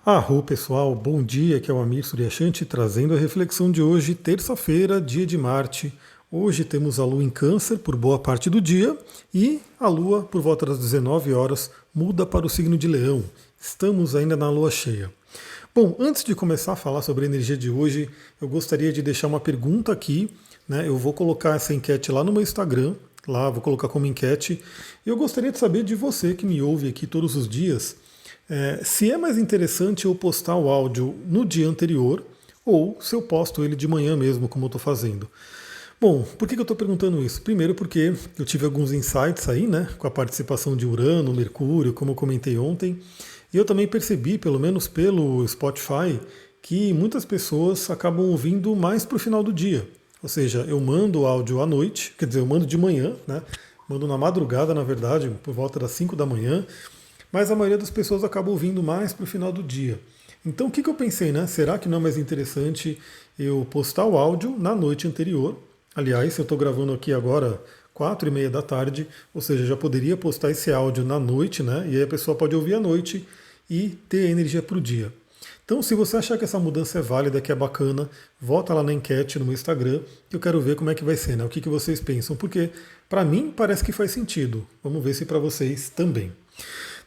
Arro pessoal, bom dia, aqui é o Amir Suryashanti trazendo a reflexão de hoje, terça-feira, dia de Marte. Hoje temos a Lua em Câncer por boa parte do dia e a Lua, por volta das 19 horas, muda para o signo de Leão. Estamos ainda na Lua cheia. Bom, antes de começar a falar sobre a energia de hoje, eu gostaria de deixar uma pergunta aqui, né? Eu vou colocar essa enquete lá no meu Instagram, lá vou colocar como enquete. E eu gostaria de saber de você que me ouve aqui todos os dias, se é mais interessante eu postar o áudio no dia anterior ou se eu posto ele de manhã mesmo, como eu estou fazendo. Bom, por que eu estou perguntando isso? Primeiro porque eu tive alguns insights aí, né, com a participação de Urano, Mercúrio, como eu comentei ontem, e eu também percebi, pelo menos pelo Spotify, que muitas pessoas acabam ouvindo mais para o final do dia. Ou seja, eu mando o áudio à noite, quer dizer, eu mando de manhã, né? Mando na madrugada, na verdade, por volta das 5 da manhã, mas a maioria das pessoas acaba ouvindo mais para o final do dia. Então o que eu pensei, né? Será que não é mais interessante eu postar o áudio na noite anterior? Aliás, eu estou gravando aqui agora 4:30 da tarde, ou seja, já poderia postar esse áudio na noite, né? E aí a pessoa pode ouvir à noite e ter energia para o dia. Então, se você achar que essa mudança é válida, que é bacana, volta lá na enquete no meu Instagram, que eu quero ver como é que vai ser, né? O que vocês pensam, porque para mim parece que faz sentido. Vamos ver se para vocês também.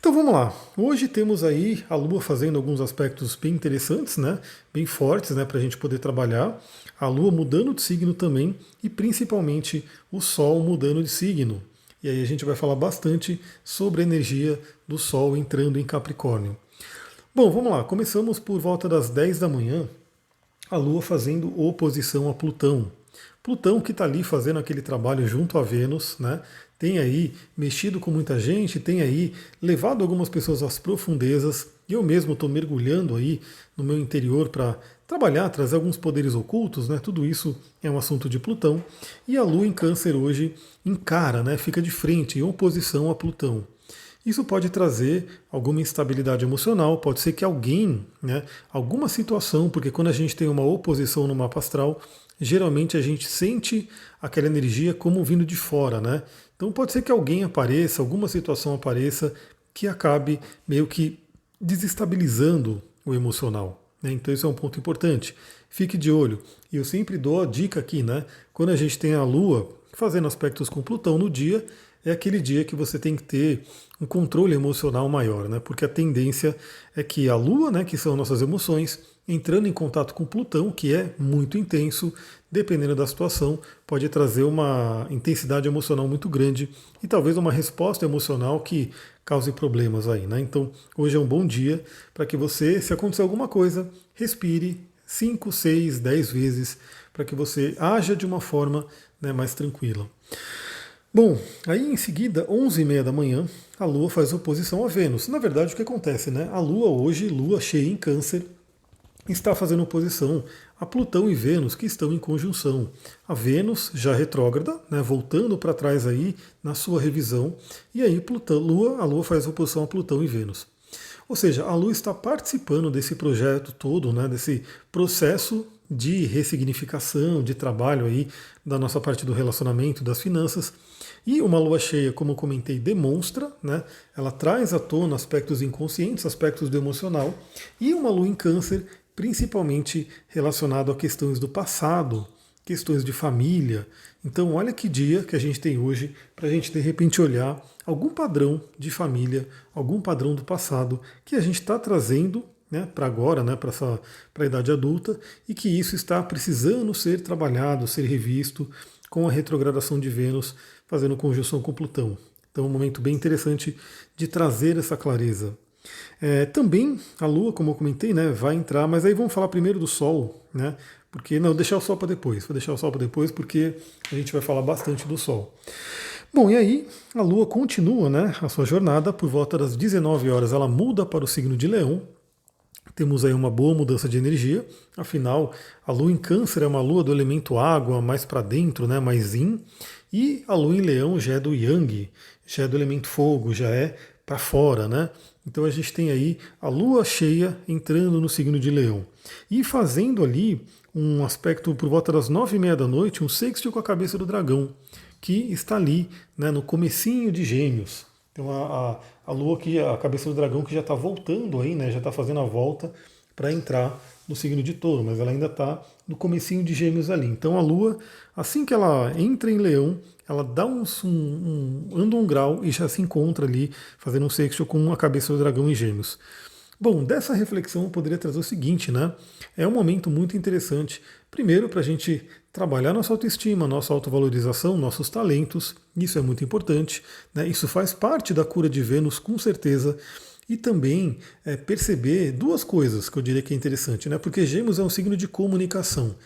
Então vamos lá. Hoje temos aí a Lua fazendo alguns aspectos bem interessantes, né? Bem fortes, né? Para a gente poder trabalhar. A Lua mudando de signo também e principalmente o Sol mudando de signo. E aí a gente vai falar bastante sobre a energia do Sol entrando em Capricórnio. Bom, vamos lá. Começamos por volta das 10 da manhã, a Lua fazendo oposição a Plutão. Plutão que está ali fazendo aquele trabalho junto a Vênus, né? Tem aí mexido com muita gente, tem aí levado algumas pessoas às profundezas. E eu mesmo estou mergulhando aí no meu interior para trabalhar, trazer alguns poderes ocultos, né? Tudo isso é um assunto de Plutão. E a Lua em Câncer hoje encara, né? Fica de frente, em oposição a Plutão. Isso pode trazer alguma instabilidade emocional, pode ser que alguém, né, alguma situação, porque quando a gente tem uma oposição no mapa astral, geralmente a gente sente aquela energia como vindo de fora, né? Então pode ser que alguém apareça, alguma situação apareça que acabe meio que desestabilizando o emocional, né? Então isso é um ponto importante. Fique de olho. E eu sempre dou a dica aqui, né? Quando a gente tem a Lua fazendo aspectos com Plutão no dia, é aquele dia que você tem que ter um controle emocional maior, né? Porque a tendência é que a Lua, né, que são nossas emoções, entrando em contato com Plutão, que é muito intenso, dependendo da situação, pode trazer uma intensidade emocional muito grande e talvez uma resposta emocional que cause problemas aí, né? Então, hoje é um bom dia para que você, se acontecer alguma coisa, respire 5, 6, 10 vezes para que você haja de uma forma, né, mais tranquila. Bom, aí em seguida, 11:30 da manhã, a Lua faz oposição a Vênus. Na verdade, o que acontece, né? A Lua hoje, Lua cheia em Câncer, está fazendo oposição a Plutão e Vênus, que estão em conjunção. A Vênus já retrógrada, né, voltando para trás aí na sua revisão, e aí a Lua faz oposição a Plutão e Vênus. Ou seja, a Lua está participando desse projeto todo, né, desse processo de ressignificação, de trabalho aí da nossa parte do relacionamento, das finanças. E uma lua cheia, como eu comentei, demonstra, né? Ela traz à tona aspectos inconscientes, aspectos do emocional, e uma lua em Câncer, principalmente relacionado a questões do passado, questões de família. Então, olha que dia que a gente tem hoje para a gente de repente olhar algum padrão de família, algum padrão do passado que a gente está trazendo, né, para agora, né, para a idade adulta, e que isso está precisando ser trabalhado, ser revisto com a retrogradação de Vênus fazendo conjunção com Plutão. Então é um momento bem interessante de trazer essa clareza. Também a Lua, como eu comentei, né, vai entrar, mas aí vamos falar primeiro do Sol, né? Porque não, deixar o Sol para depois. Vou deixar o Sol para depois porque a gente vai falar bastante do Sol. Bom, e aí a Lua continua, né, a sua jornada por volta das 19 horas. Ela muda para o signo de Leão. Temos aí uma boa mudança de energia, afinal, a Lua em Câncer é uma Lua do elemento água, mais para dentro, né, mais yin, e a Lua em Leão já é do Yang, já é do elemento fogo, já é para fora, né? Então a gente tem aí a Lua cheia entrando no signo de Leão e fazendo ali um aspecto por volta das 9:30 da noite, um sextil com a cabeça do dragão, que está ali, né, no comecinho de Gêmeos. Então a Lua aqui, a cabeça do dragão que já está voltando aí, né? Já está fazendo a volta para entrar no signo de Touro, mas ela ainda está no comecinho de Gêmeos ali. Então a Lua, assim que ela entra em Leão, ela dá anda um grau e já se encontra ali fazendo um sexto com a cabeça do dragão em Gêmeos. Bom, dessa reflexão eu poderia trazer o seguinte, né? É um momento muito interessante, primeiro para a gente trabalhar nossa autoestima, nossa autovalorização, nossos talentos, isso é muito importante, né? Isso faz parte da cura de Vênus, com certeza, e também perceber duas coisas que eu diria que é interessante, né? Porque Gêmeos é um signo de comunicação.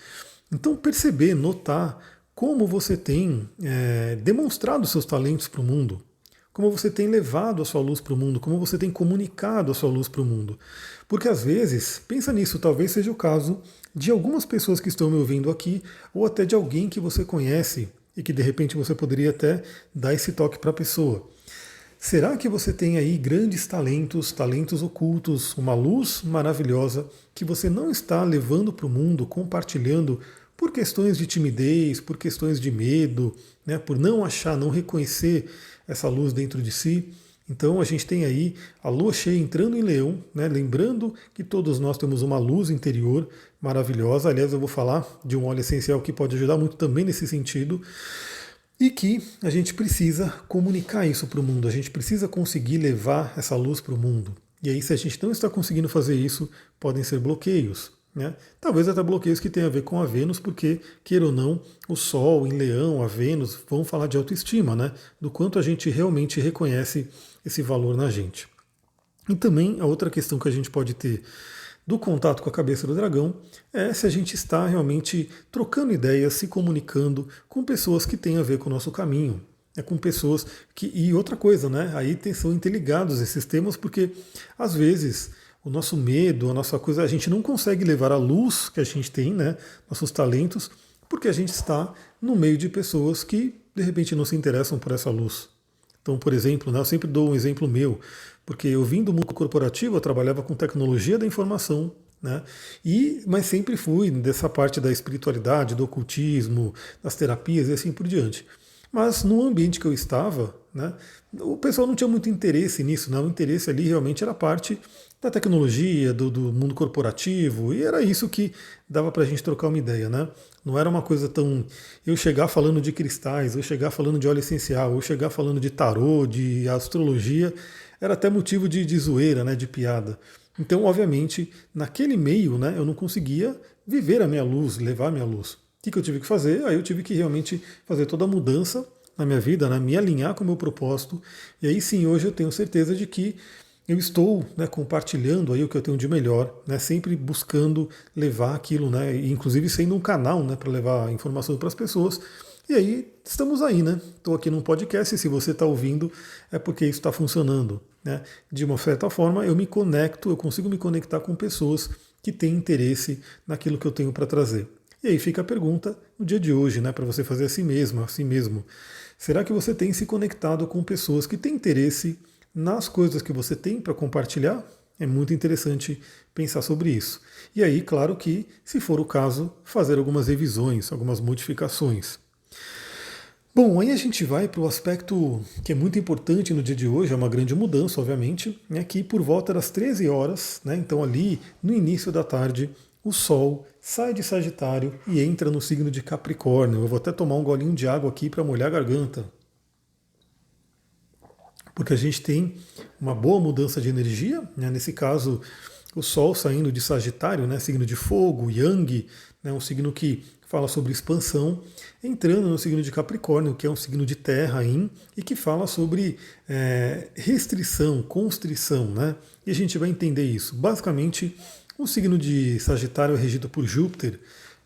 Então perceber, notar como você tem demonstrado seus talentos para o mundo, como você tem levado a sua luz para o mundo, como você tem comunicado a sua luz para o mundo. Porque às vezes, pensa nisso, talvez seja o caso de algumas pessoas que estão me ouvindo aqui, ou até de alguém que você conhece e que de repente você poderia até dar esse toque para a pessoa. Será que você tem aí grandes talentos, talentos ocultos, uma luz maravilhosa que você não está levando para o mundo, compartilhando por questões de timidez, por questões de medo, né, por não achar, não reconhecer essa luz dentro de si? Então a gente tem aí a lua cheia entrando em Leão, né, lembrando que todos nós temos uma luz interior maravilhosa. Aliás, eu vou falar de um óleo essencial que pode ajudar muito também nesse sentido. E que a gente precisa comunicar isso para o mundo, a gente precisa conseguir levar essa luz para o mundo. E aí, se a gente não está conseguindo fazer isso, podem ser bloqueios. Né? Talvez até bloqueios que tenham a ver com a Vênus, porque, queira ou não, o Sol em Leão, a Vênus, vão falar de autoestima, né? Do quanto a gente realmente reconhece esse valor na gente. E também a outra questão que a gente pode ter do contato com a cabeça do dragão é se a gente está realmente trocando ideias, se comunicando com pessoas que têm a ver com o nosso caminho. É com pessoas que. E outra coisa, né? Aí são interligados esses temas, porque às vezes o nosso medo, a nossa coisa, a gente não consegue levar a luz que a gente tem, né? Nossos talentos, porque a gente está no meio de pessoas que de repente não se interessam por essa luz. Então, por exemplo, né, eu sempre dou um exemplo meu, porque eu vim do mundo corporativo, eu trabalhava com tecnologia da informação, né, mas sempre fui dessa parte da espiritualidade, do ocultismo, das terapias e assim por diante. Mas no ambiente que eu estava, né, o pessoal não tinha muito interesse nisso, né, o interesse ali realmente era parte da tecnologia, do mundo corporativo, e era isso que dava para a gente trocar uma ideia, né? Não era uma coisa tão. Eu chegar falando de cristais, eu chegar falando de óleo essencial, eu chegar falando de tarô, de astrologia, era até motivo de zoeira, né, de piada. Então, obviamente, naquele meio, né, eu não conseguia viver a minha luz, levar a minha luz. O que eu tive que fazer? Aí eu tive que realmente fazer toda a mudança na minha vida, né, me alinhar com o meu propósito. E aí sim, hoje eu tenho certeza de que eu estou, né, compartilhando aí o que eu tenho de melhor, né, sempre buscando levar aquilo, né, inclusive sendo um canal, né, para levar informação para as pessoas. E aí estamos aí, né? Estou aqui num podcast e se você está ouvindo é porque isso está funcionando, né? De uma certa forma eu me conecto, eu consigo me conectar com pessoas que têm interesse naquilo que eu tenho para trazer. E aí fica a pergunta no dia de hoje, né, para você fazer assim mesmo, assim mesmo. Será que você tem se conectado com pessoas que têm interesse nas coisas que você tem para compartilhar? É muito interessante pensar sobre isso. E aí, claro que, se for o caso, fazer algumas revisões, algumas modificações. Bom, aí a gente vai para o aspecto que é muito importante no dia de hoje, é uma grande mudança, obviamente, né, que por volta das 13 horas, né, então ali no início da tarde, o Sol sai de Sagitário e entra no signo de Capricórnio. Eu vou até tomar um golinho de água aqui para molhar a garganta, porque a gente tem uma boa mudança de energia, né? Nesse caso, o Sol saindo de Sagitário, né? Signo de fogo, Yang, né? Um signo que fala sobre expansão, entrando no signo de Capricórnio, que é um signo de terra, e que fala sobre restrição, constrição, né? E a gente vai entender isso. Basicamente, o signo de Sagitário é regido por Júpiter.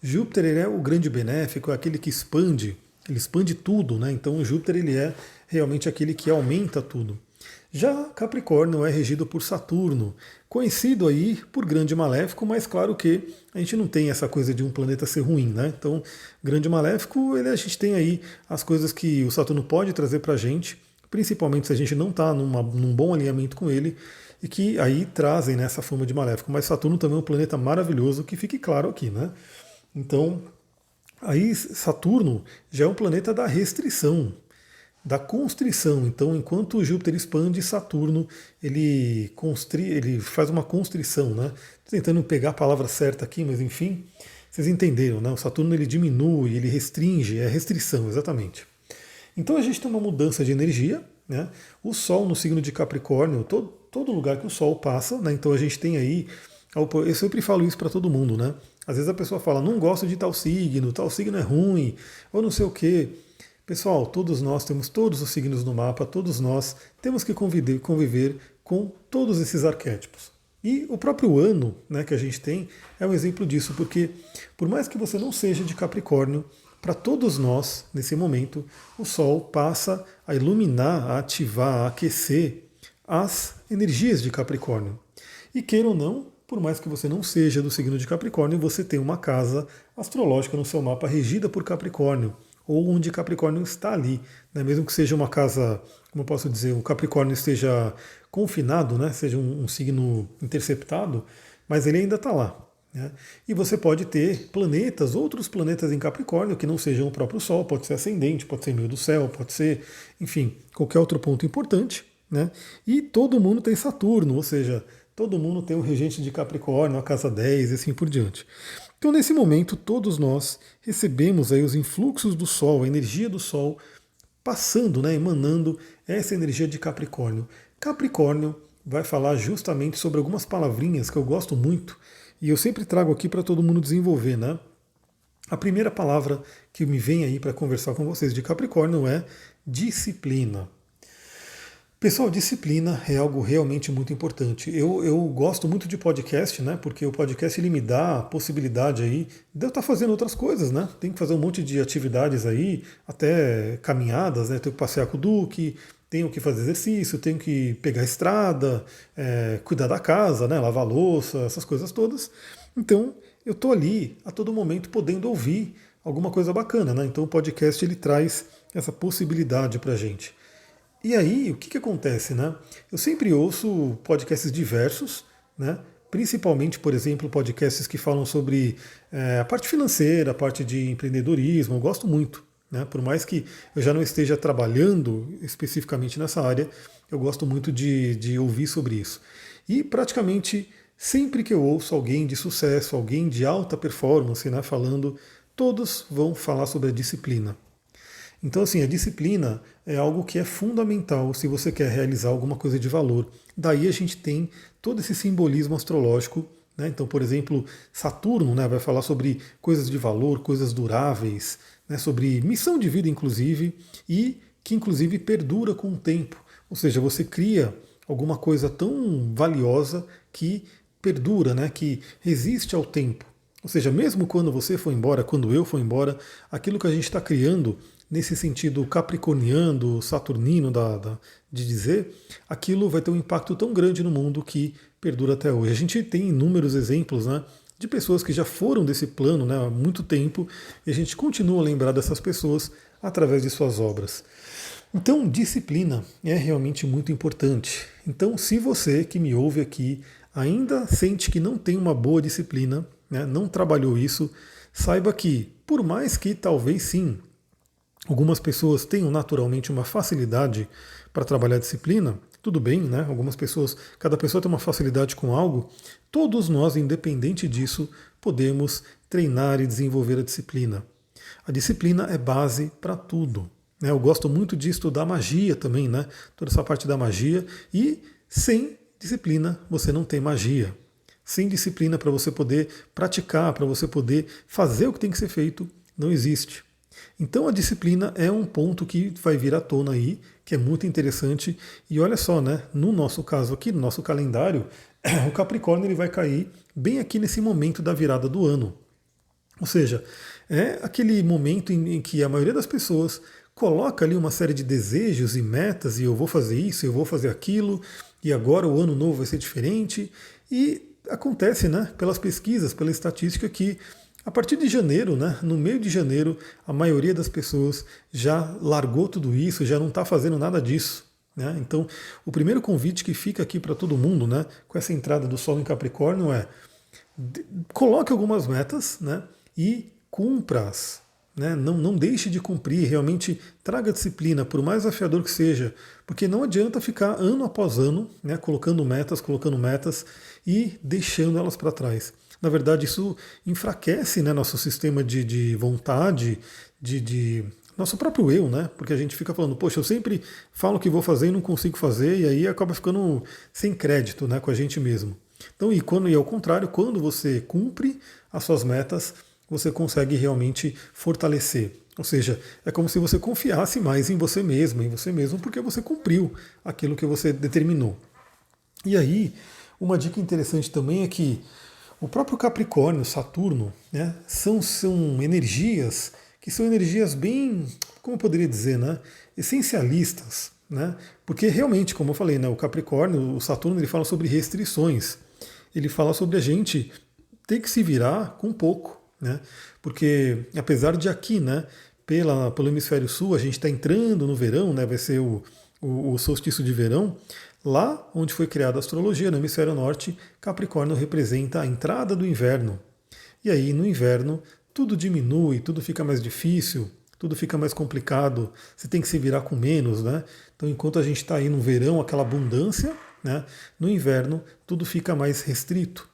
Júpiter ele é o grande benéfico, é aquele que expande, ele expande tudo, né? Então o Júpiter ele é realmente aquele que aumenta tudo. Já Capricórnio é regido por Saturno, conhecido aí por grande maléfico, mas claro que a gente não tem essa coisa de um planeta ser ruim, né? Então, grande maléfico, a gente tem aí as coisas que o Saturno pode trazer para a gente, principalmente se a gente não está num bom alinhamento com ele, e que aí trazem né, essa fama de maléfico. Mas Saturno também é um planeta maravilhoso, que fique claro aqui, né? Então, aí Saturno já é um planeta da restrição. da constrição. Então, enquanto Júpiter expande, Saturno ele faz uma constrição, né? Tô tentando pegar a palavra certa aqui, mas enfim, vocês entenderam, né? O Saturno ele diminui, ele restringe, é restrição, exatamente. Então a gente tem uma mudança de energia, né? O Sol no signo de Capricórnio, todo lugar que o Sol passa, né? Então a gente tem aí, eu sempre falo isso para todo mundo, né? Às vezes a pessoa fala, não gosto de tal signo é ruim, ou não sei o quê. Pessoal, todos nós temos todos os signos no mapa, todos nós temos que conviver com todos esses arquétipos. E o próprio ano, né, que a gente tem é um exemplo disso, porque por mais que você não seja de Capricórnio, para todos nós, nesse momento, o Sol passa a iluminar, a ativar, a aquecer as energias de Capricórnio. E queira ou não, por mais que você não seja do signo de Capricórnio, você tem uma casa astrológica no seu mapa regida por Capricórnio, ou onde Capricórnio está ali, né? Mesmo que seja uma casa, como eu posso dizer, o Capricórnio esteja confinado, né? Seja um signo interceptado, mas ele ainda está lá. Né? E você pode ter planetas, outros planetas em Capricórnio, que não sejam o próprio Sol, pode ser ascendente, pode ser meio do céu, pode ser, enfim, qualquer outro ponto importante. Né? E todo mundo tem Saturno, ou seja, todo mundo tem um regente de Capricórnio, a casa 10 e assim por diante. Então, nesse momento, todos nós recebemos aí os influxos do Sol, a energia do Sol, passando, né, emanando essa energia de Capricórnio. Capricórnio vai falar justamente sobre algumas palavrinhas que eu gosto muito e eu sempre trago aqui para todo mundo desenvolver. Né? A primeira palavra que me vem aí para conversar com vocês de Capricórnio é disciplina. Pessoal, disciplina é algo realmente muito importante. Eu gosto muito de podcast, né? Porque o podcast ele me dá a possibilidade aí de eu estar fazendo outras coisas, né? Tem que fazer um monte de atividades aí, até caminhadas, né? Tenho que passear com o Duque, tenho que fazer exercício, tenho que pegar a estrada, cuidar da casa, né? Lavar a louça, essas coisas todas. Então, eu estou ali a todo momento podendo ouvir alguma coisa bacana, né? Então, o podcast ele traz essa possibilidade para a gente. E aí, o que acontece, né? Eu sempre ouço podcasts diversos, né? Principalmente, por exemplo, podcasts que falam sobre a parte financeira, a parte de empreendedorismo, eu gosto muito. Né? Por mais que eu já não esteja trabalhando especificamente nessa área, eu gosto muito de ouvir sobre isso. E praticamente sempre que eu ouço alguém de sucesso, alguém de alta performance, né, falando, todos vão falar sobre a disciplina. Então, assim, a disciplina é algo que é fundamental se você quer realizar alguma coisa de valor. Daí a gente tem todo esse simbolismo astrológico. Né? Então, por exemplo, Saturno, né, vai falar sobre coisas de valor, coisas duráveis, né, sobre missão de vida, inclusive, e que, inclusive, perdura com o tempo. Ou seja, você cria alguma coisa tão valiosa que perdura, né, que resiste ao tempo. Ou seja, mesmo quando você for embora, quando eu for embora, aquilo que a gente está criando nesse sentido capricorniano, saturnino de dizer, aquilo vai ter um impacto tão grande no mundo que perdura até hoje. A gente tem inúmeros exemplos, né, de pessoas que já foram desse plano, né, há muito tempo e a gente continua a lembrar dessas pessoas através de suas obras. Então, disciplina é realmente muito importante. Então, se você que me ouve aqui ainda sente que não tem uma boa disciplina, né, não trabalhou isso, saiba que, por mais que talvez sim, algumas pessoas tenham naturalmente uma facilidade para trabalhar a disciplina, tudo bem, né? Algumas pessoas, cada pessoa tem uma facilidade com algo, todos nós, independente disso, podemos treinar e desenvolver a disciplina. A disciplina é base para tudo. Né? Eu gosto muito de estudar magia também, né? Toda essa parte da magia, e sem disciplina você não tem magia. Sem disciplina para você poder praticar, para você poder fazer o que tem que ser feito, não existe. Então a disciplina é um ponto que vai vir à tona aí, que é muito interessante. E olha só, né? No nosso caso aqui, no nosso calendário, o Capricórnio ele vai cair bem aqui nesse momento da virada do ano. Ou seja, é aquele momento em que a maioria das pessoas coloca ali uma série de desejos e metas, e eu vou fazer isso, eu vou fazer aquilo, e agora o ano novo vai ser diferente. E acontece, né, pelas pesquisas, pela estatística, que a partir de janeiro, né, no meio de janeiro, a maioria das pessoas já largou tudo isso, já não está fazendo nada disso. Né? Então, o primeiro convite que fica aqui para todo mundo, né, com essa entrada do Sol em Capricórnio, é coloque algumas metas, né, e cumpra-as. né? Não deixe de cumprir, realmente traga disciplina, por mais desafiador que seja, porque não adianta ficar ano após ano, né, colocando metas e deixando elas para trás. Na verdade, isso enfraquece, né, nosso sistema de vontade, de nosso próprio eu, né? Porque a gente fica falando, poxa, eu sempre falo que vou fazer e não consigo fazer, e aí acaba ficando sem crédito, né, com a gente mesmo. Então, e ao contrário, quando você cumpre as suas metas, você consegue realmente fortalecer. Ou seja, é como se você confiasse mais em você mesmo, porque você cumpriu aquilo que você determinou. E aí, uma dica interessante também é que o próprio Capricórnio, Saturno, né, são energias que são energias bem, como eu poderia dizer, né, essencialistas, né? Porque realmente, como eu falei, né, o Capricórnio, o Saturno, ele fala sobre restrições. Ele fala sobre a gente ter que se virar com pouco, né? Porque apesar de aqui, né, pelo hemisfério sul, a gente está entrando no verão, né? Vai ser o solstício de verão. Lá onde foi criada a astrologia, no hemisfério norte, Capricórnio representa a entrada do inverno. E aí, no inverno, tudo diminui, tudo fica mais difícil, tudo fica mais complicado, você tem que se virar com menos, né? Então, enquanto a gente está aí no verão, aquela abundância, né? No inverno, tudo fica mais restrito.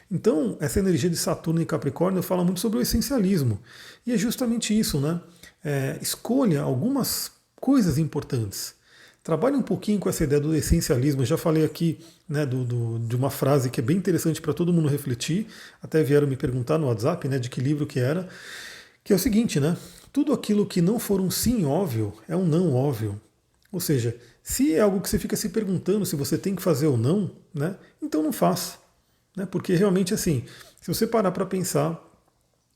Então, essa energia de Saturno e Capricórnio fala muito sobre o essencialismo. E é justamente isso, né? Escolha algumas coisas importantes. Trabalhe um pouquinho com essa ideia do essencialismo. Eu já falei aqui, né, de uma frase que é bem interessante para todo mundo refletir. Até vieram me perguntar no WhatsApp, né, de que livro que era. Que é o seguinte, né? Tudo aquilo que não for um sim óbvio é um não óbvio. Ou seja, se é algo que você fica se perguntando se você tem que fazer ou não, né, então não faça. Né? Porque realmente, assim, se você parar para pensar,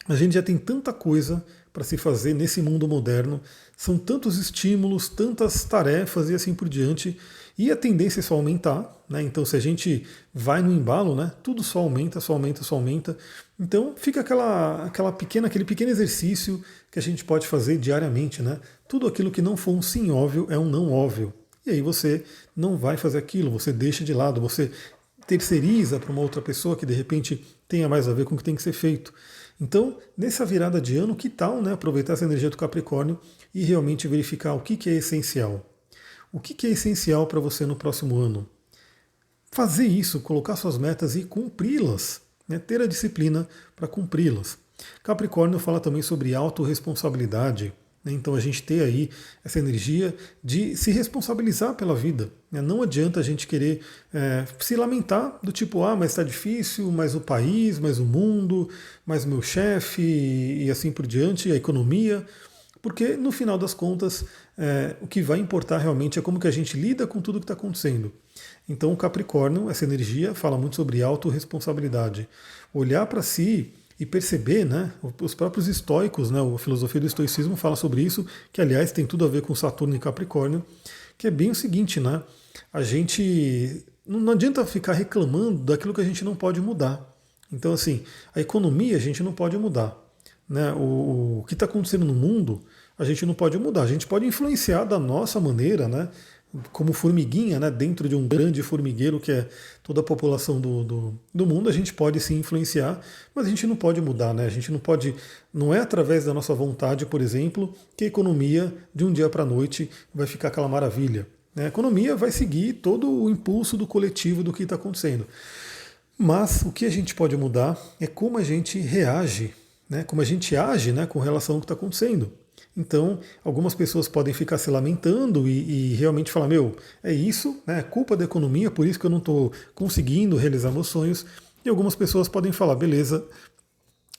a gente já tem tanta coisa para se fazer nesse mundo moderno, são tantos estímulos, tantas tarefas e assim por diante, e a tendência é só aumentar, né? Então, se a gente vai no embalo, né, tudo só aumenta, só aumenta, só aumenta. Então, fica aquele pequeno exercício que a gente pode fazer diariamente, né? Tudo aquilo que não for um sim óbvio é um não óbvio. E aí você não vai fazer aquilo, você deixa de lado, você terceiriza para uma outra pessoa que de repente tenha mais a ver com o que tem que ser feito. Então, nessa virada de ano, que tal, né, aproveitar essa energia do Capricórnio e realmente verificar o que é essencial? O que é essencial para você no próximo ano? Fazer isso, colocar suas metas e cumpri-las, né, ter a disciplina para cumpri-las. Capricórnio fala também sobre autorresponsabilidade. Então a gente ter aí essa energia de se responsabilizar pela vida. Não adianta a gente querer se lamentar do tipo, mas está difícil, mais o país, mais o mundo, mais o meu chefe e assim por diante, a economia. Porque no final das contas, o que vai importar realmente é como que a gente lida com tudo que está acontecendo. Então o Capricórnio, essa energia, fala muito sobre autorresponsabilidade. Olhar para si e perceber, né, os próprios estoicos, né, a filosofia do estoicismo fala sobre isso, que aliás tem tudo a ver com Saturno e Capricórnio, que é bem o seguinte, né, a gente não adianta ficar reclamando daquilo que a gente não pode mudar. Então assim, a economia a gente não pode mudar, né, o que está acontecendo no mundo a gente não pode mudar, a gente pode influenciar da nossa maneira, né, como formiguinha, né, dentro de um grande formigueiro que é toda a população do mundo, a gente pode sim influenciar, mas a gente não pode mudar, né? A gente não pode, não é através da nossa vontade, por exemplo, que a economia de um dia para a noite vai ficar aquela maravilha. Né? A economia vai seguir todo o impulso do coletivo do que está acontecendo. Mas o que a gente pode mudar é como a gente reage, né? Como a gente age, né, com relação ao que está acontecendo. Então, algumas pessoas podem ficar se lamentando e realmente falar, é isso, né, é culpa da economia, por isso que eu não estou conseguindo realizar meus sonhos. E algumas pessoas podem falar, beleza,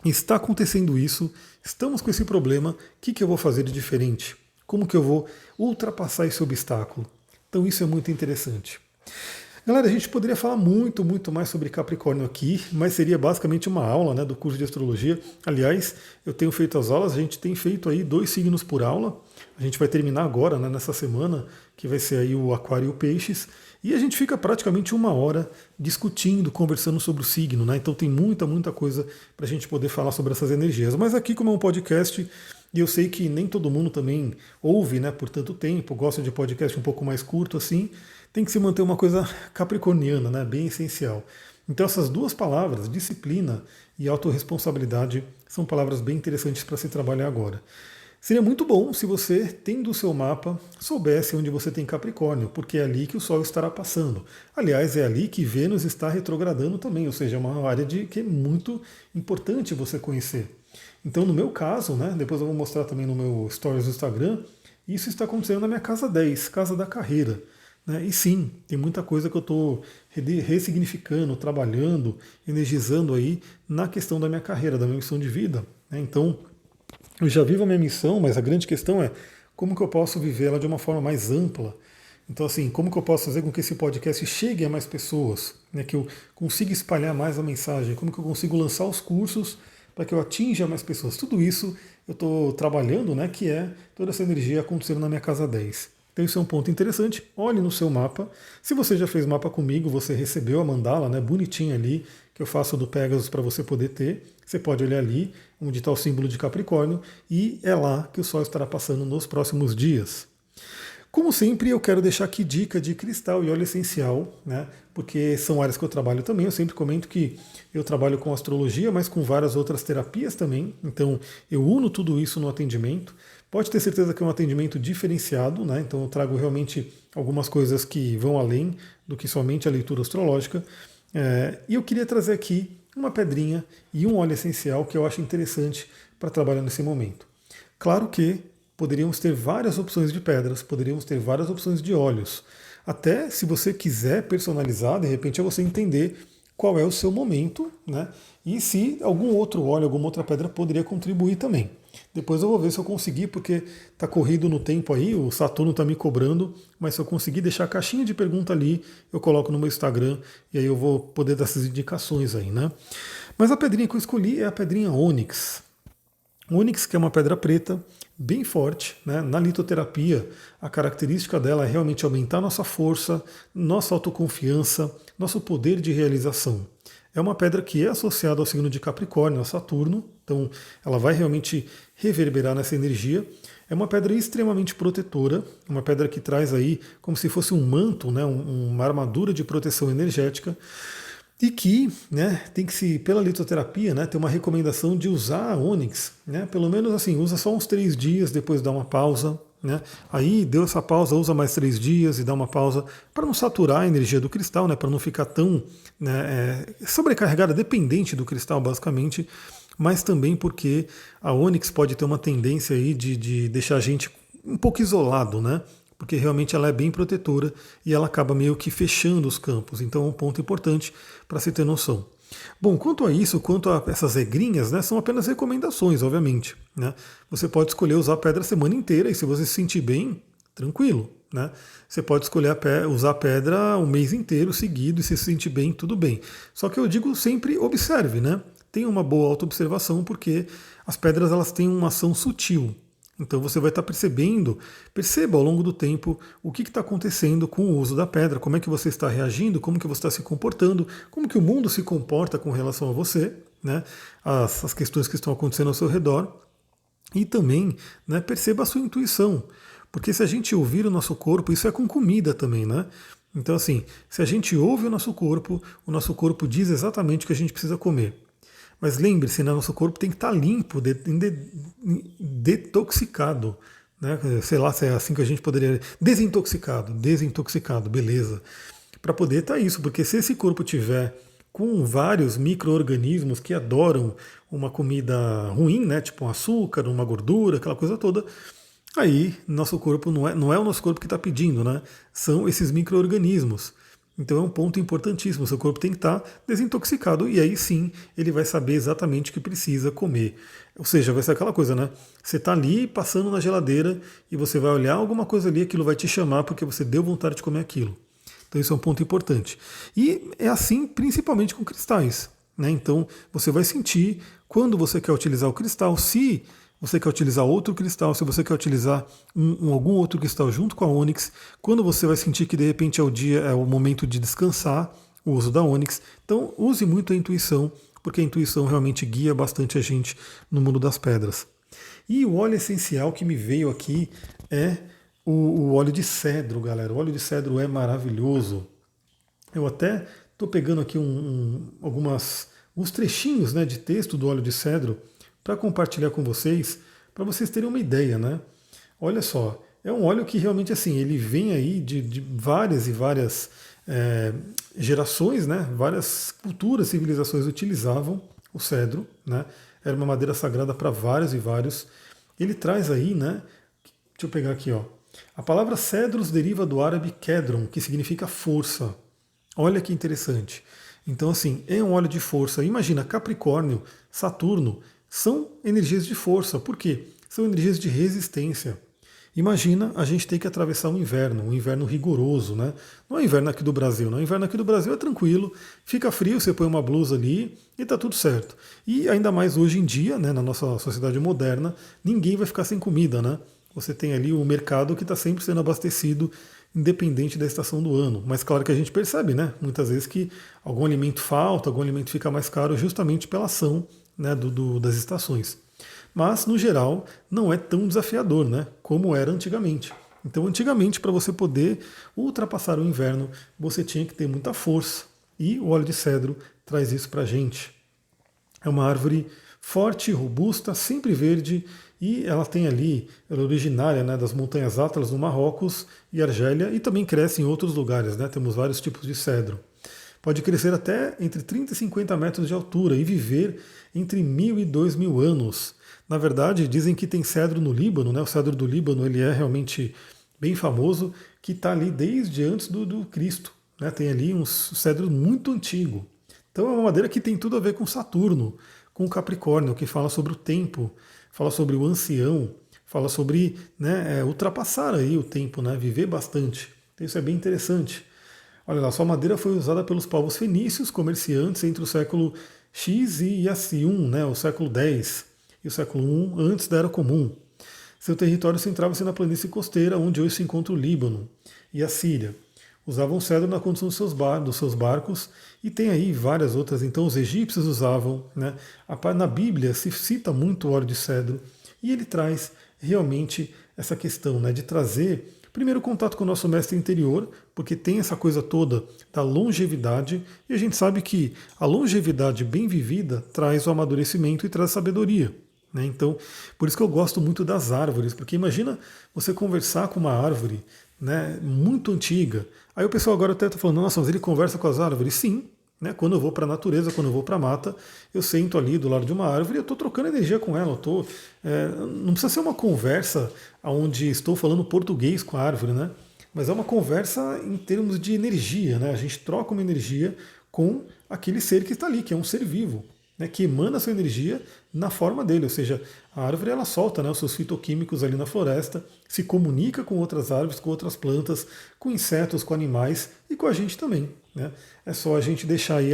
está acontecendo isso, estamos com esse problema, o que eu vou fazer de diferente? Como que eu vou ultrapassar esse obstáculo? Então isso é muito interessante. Galera, a gente poderia falar muito, muito mais sobre Capricórnio aqui, mas seria basicamente uma aula, né, do curso de astrologia. Aliás, eu tenho feito as aulas, a gente tem feito aí 2 signos por aula. A gente vai terminar agora, né, nessa semana, que vai ser aí o Aquário e o Peixes. E a gente fica praticamente 1 hora discutindo, conversando sobre o signo, né? Então tem muita, muita coisa para a gente poder falar sobre essas energias. Mas aqui, como é um podcast, e eu sei que nem todo mundo também ouve, né, por tanto tempo, gosta de podcast um pouco mais curto assim, tem que se manter uma coisa capricorniana, né, bem essencial. Então essas duas palavras, disciplina e autorresponsabilidade, são palavras bem interessantes para se trabalhar agora. Seria muito bom se você, tendo o seu mapa, soubesse onde você tem Capricórnio, porque é ali que o Sol estará passando. Aliás, é ali que Vênus está retrogradando também, ou seja, é uma área que é muito importante você conhecer. Então, no meu caso, né, depois eu vou mostrar também no meu stories do Instagram, isso está acontecendo na minha casa 10, casa da carreira. Né? E sim, tem muita coisa que eu estou ressignificando, trabalhando, energizando aí na questão da minha carreira, da minha missão de vida. Né? Então, eu já vivo a minha missão, mas a grande questão é como que eu posso viver ela de uma forma mais ampla. Então, assim, como que eu posso fazer com que esse podcast chegue a mais pessoas, né, que eu consiga espalhar mais a mensagem, como que eu consigo lançar os cursos para que eu atinja mais pessoas. Tudo isso eu estou trabalhando, né, que é toda essa energia acontecendo na minha casa 10. Então isso é um ponto interessante. Olhe no seu mapa. Se você já fez mapa comigo, você recebeu a mandala, né, bonitinha ali, que eu faço do Pegasus para você poder ter. Você pode olhar ali, onde está o símbolo de Capricórnio, e é lá que o Sol estará passando nos próximos dias. Como sempre, eu quero deixar aqui dica de cristal e óleo essencial, né? Porque são áreas que eu trabalho também. Eu sempre comento que eu trabalho com astrologia, mas com várias outras terapias também. Então, eu uno tudo isso no atendimento. Pode ter certeza que é um atendimento diferenciado, né? Então, eu trago realmente algumas coisas que vão além do que somente a leitura astrológica. E eu queria trazer aqui uma pedrinha e um óleo essencial que eu acho interessante para trabalhar nesse momento. Claro que poderíamos ter várias opções de pedras, poderíamos ter várias opções de óleos. Até se você quiser personalizar, de repente é você entender qual é o seu momento, né? E se algum outro óleo, alguma outra pedra poderia contribuir também. Depois eu vou ver se eu conseguir, porque está corrido no tempo aí, o Saturno está me cobrando, mas se eu conseguir deixar a caixinha de pergunta ali, eu coloco no meu Instagram e aí eu vou poder dar essas indicações aí, né? Mas a pedrinha que eu escolhi é a pedrinha ônix. Ônix, que é uma pedra preta, bem forte, né? Na litoterapia, a característica dela é realmente aumentar nossa força, nossa autoconfiança, nosso poder de realização. É uma pedra que é associada ao signo de Capricórnio, a Saturno, então ela vai realmente reverberar nessa energia. É uma pedra extremamente protetora, uma pedra que traz aí como se fosse um manto, né? Uma armadura de proteção energética. E que, né, tem que se, pela litoterapia, né, tem uma recomendação de usar a ônix, né, pelo menos assim, usa só uns 3 dias, depois dá uma pausa, né, aí deu essa pausa, usa mais 3 dias e dá uma pausa para não saturar a energia do cristal, né, para não ficar tão, né, sobrecarregada, dependente do cristal, basicamente, mas também porque a ônix pode ter uma tendência aí de deixar a gente um pouco isolado, né, porque realmente ela é bem protetora e ela acaba meio que fechando os campos. Então é um ponto importante para se ter noção. Bom, quanto a isso, quanto a essas regrinhas, né, são apenas recomendações, obviamente. Né? Você pode escolher usar a pedra a semana inteira e se você se sentir bem, tranquilo. Né? Você pode escolher usar a pedra o mês inteiro seguido e se sentir bem, tudo bem. Só que eu digo sempre observe, né? Tenha uma boa autoobservação porque as pedras elas têm uma ação sutil. Então você vai estar perceba ao longo do tempo o que está acontecendo com o uso da pedra, como é que você está reagindo, como que você está se comportando, como que o mundo se comporta com relação a você, né? As questões que estão acontecendo ao seu redor. E também, né, perceba a sua intuição. Porque se a gente ouvir o nosso corpo, isso é com comida também, né? Então assim, se a gente ouve o nosso corpo diz exatamente o que a gente precisa comer. Mas lembre-se, né, nosso corpo tem que estar limpo, detoxicado. Né? Sei lá se é assim que a gente poderia. Desintoxicado, beleza. Para poder estar isso, porque se esse corpo tiver com vários micro-organismos que adoram uma comida ruim, né, tipo um açúcar, uma gordura, aquela coisa toda, aí nosso corpo não é o nosso corpo que está pedindo, né? São esses micro-organismos. Então é um ponto importantíssimo. O seu corpo tem que estar desintoxicado e aí sim ele vai saber exatamente o que precisa comer. Ou seja, vai ser aquela coisa, né? Você está ali passando na geladeira e você vai olhar alguma coisa ali, aquilo vai te chamar porque você deu vontade de comer aquilo. Então isso é um ponto importante. E é assim principalmente com cristais. Né? Então você vai sentir quando você quer utilizar o cristal, se você quer utilizar outro cristal, se você quer utilizar algum outro cristal junto com a ônix, quando você vai sentir que de repente é o momento de descansar, o uso da ônix. Então use muito a intuição, porque a intuição realmente guia bastante a gente no mundo das pedras. E o óleo essencial que me veio aqui é o óleo de cedro, galera. O óleo de cedro é maravilhoso. Eu até Estou pegando aqui alguns trechinhos, né, de texto do óleo de cedro para compartilhar com vocês, para vocês terem uma ideia, né? Olha só, é um óleo que realmente assim, ele vem aí de várias e várias gerações, né? Várias culturas, civilizações utilizavam o cedro, né? Era uma madeira sagrada para vários e vários. Ele traz aí, né? Deixa eu pegar aqui, ó. A palavra cedros deriva do árabe kedron, que significa força. Olha que interessante. Então, assim, é um óleo de força. Imagina, Capricórnio, Saturno, são energias de força. Por quê? São energias de resistência. Imagina a gente ter que atravessar um inverno rigoroso, né? Não é inverno aqui do Brasil, não. O inverno aqui do Brasil é tranquilo, fica frio, você põe uma blusa ali e tá tudo certo. E ainda mais hoje em dia, né, na nossa sociedade moderna, ninguém vai ficar sem comida, né? Você tem ali o mercado que está sempre sendo abastecido, independente da estação do ano. Mas claro que a gente percebe, né? Muitas vezes que algum alimento falta, algum alimento fica mais caro justamente pela ação, né, das estações. Mas, no geral, não é tão desafiador, né, como era antigamente. Então, antigamente, para você poder ultrapassar o inverno, você tinha que ter muita força. E o óleo de cedro traz isso para a gente. É uma árvore forte, robusta, sempre verde, e ela tem ali, ela é originária, né, das montanhas Atlas no Marrocos e Argélia, e também cresce em outros lugares, né, temos vários tipos de cedro. Pode crescer até entre 30 e 50 metros de altura e viver entre 1.000 e 2.000 anos. Na verdade, dizem que tem cedro no Líbano, né? O cedro do Líbano ele é realmente bem famoso, que está ali desde antes do Cristo. Né? Tem ali um cedro muito antigo. Então é uma madeira que tem tudo a ver com Saturno, com Capricórnio, que fala sobre o tempo, fala sobre o ancião, fala sobre, né, ultrapassar aí o tempo, né? Viver bastante. Então isso é bem interessante. Olha lá, sua madeira foi usada pelos povos fenícios, comerciantes, entre o século X e Yacium, né, o século X e o século I, antes da Era Comum. Seu território centrava-se na planície costeira, onde hoje se encontra o Líbano e a Síria. Usavam cedro na condução dos seus barcos, e tem aí várias outras. Então os egípcios usavam, né? Na Bíblia se cita muito o óleo de cedro, e ele traz realmente essa questão, né, de trazer primeiro contato com o nosso mestre interior, porque tem essa coisa toda da longevidade, e a gente sabe que a longevidade bem vivida traz o amadurecimento e traz sabedoria. Né? Então, por isso que eu gosto muito das árvores, porque imagina você conversar com uma árvore, né, muito antiga. Aí o pessoal agora até está falando, nossa, mas ele conversa com as árvores? Sim. Né? Quando eu vou para a natureza, quando eu vou para a mata, eu sento ali do lado de uma árvore e eu estou trocando energia com ela. Não precisa ser uma conversa onde estou falando português com a árvore, né? Mas é uma conversa em termos de energia. Né? A gente troca uma energia com aquele ser que está ali, que é um ser vivo, né, que emana sua energia na forma dele, ou seja, a árvore ela solta, né, os seus fitoquímicos ali na floresta, se comunica com outras árvores, com outras plantas, com insetos, com animais e com a gente também. Né? É só a gente deixar aí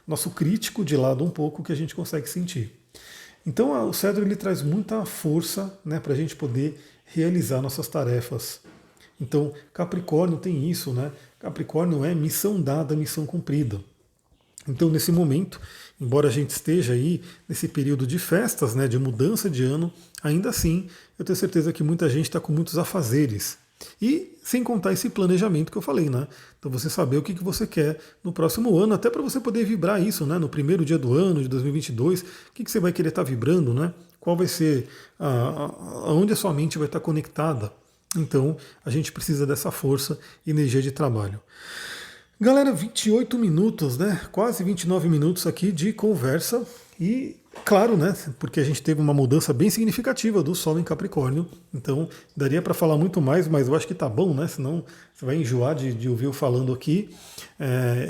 nosso crítico de lado um pouco que a gente consegue sentir. Então o cedro ele traz muita força, né, para a gente poder realizar nossas tarefas. Então Capricórnio tem isso, né? Capricórnio é missão dada, missão cumprida. Então, nesse momento, embora a gente esteja aí nesse período de festas, né, de mudança de ano, ainda assim, eu tenho certeza que muita gente está com muitos afazeres. E sem contar esse planejamento que eu falei, né? Então você saber o que você quer no próximo ano, até para você poder vibrar isso, né? No primeiro dia do ano de 2022, o que você vai querer estar vibrando, né? Qual vai ser, aonde a sua mente vai estar conectada. Então, a gente precisa dessa força e energia de trabalho. Galera, 28 minutos, né? Quase 29 minutos aqui de conversa e, claro, né? Porque a gente teve uma mudança bem significativa do Sol em Capricórnio, então daria para falar muito mais, mas eu acho que tá bom, né? Senão você vai enjoar de ouvir eu falando aqui.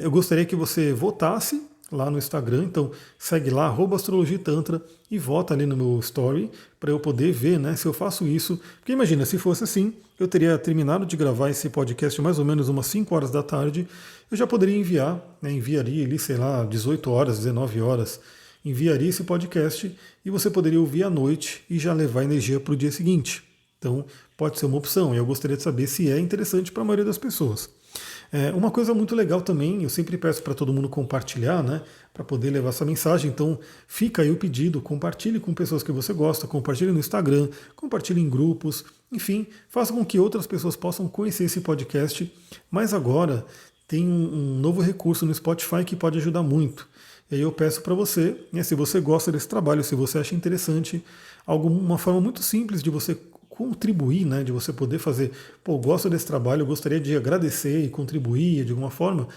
Eu gostaria que você votasse lá no Instagram, então segue lá, @astrologitantra e vota ali no meu story para eu poder ver, né, se eu faço isso. Porque imagina, se fosse assim, eu teria terminado de gravar esse podcast mais ou menos umas 5 horas da tarde, eu já poderia enviar, né, enviaria ali, sei lá, 18 horas, 19 horas, enviaria esse podcast e você poderia ouvir à noite e já levar energia para o dia seguinte. Então pode ser uma opção e eu gostaria de saber se é interessante para a maioria das pessoas. Uma coisa muito legal também, eu sempre peço para todo mundo compartilhar, né, para poder levar essa mensagem, então fica aí o pedido, compartilhe com pessoas que você gosta, compartilhe no Instagram, compartilhe em grupos, enfim, faça com que outras pessoas possam conhecer esse podcast, mas agora tem um novo recurso no Spotify que pode ajudar muito. E aí eu peço para você, né, se você gosta desse trabalho, se você acha interessante, uma forma muito simples de você contribuir, né, de você poder fazer, pô, eu gosto desse trabalho, eu gostaria de agradecer e contribuir de alguma forma.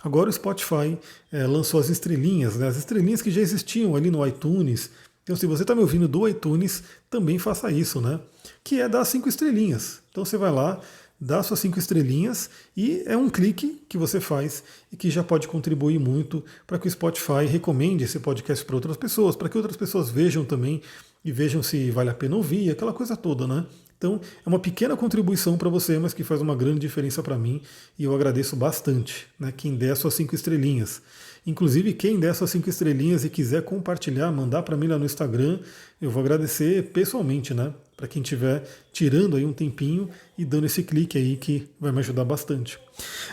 Agora o Spotify lançou as estrelinhas, né, as estrelinhas que já existiam ali no iTunes. Então, se você está me ouvindo do iTunes, também faça isso, né? Que é dar 5 estrelinhas. Então você vai lá, dá suas 5 estrelinhas e é um clique que você faz e que já pode contribuir muito para que o Spotify recomende esse podcast para outras pessoas, para que outras pessoas vejam também e vejam se vale a pena ouvir, aquela coisa toda, né? Então é uma pequena contribuição para você, mas que faz uma grande diferença para mim e eu agradeço bastante, né? Quem der suas 5 estrelinhas. Inclusive, quem der suas 5 estrelinhas e quiser compartilhar, mandar para mim lá no Instagram, eu vou agradecer pessoalmente, né? Para quem estiver tirando aí um tempinho e dando esse clique aí que vai me ajudar bastante.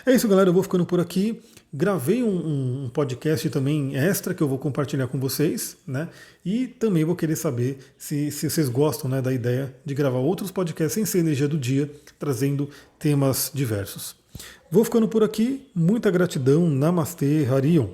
É isso, galera. Eu vou ficando por aqui. Gravei um podcast também extra que eu vou compartilhar com vocês, né? E também vou querer saber se vocês gostam, né, da ideia de gravar outros podcasts sem ser energia do dia, trazendo temas diversos. Vou ficando por aqui. Muita gratidão. Namastê, Harion.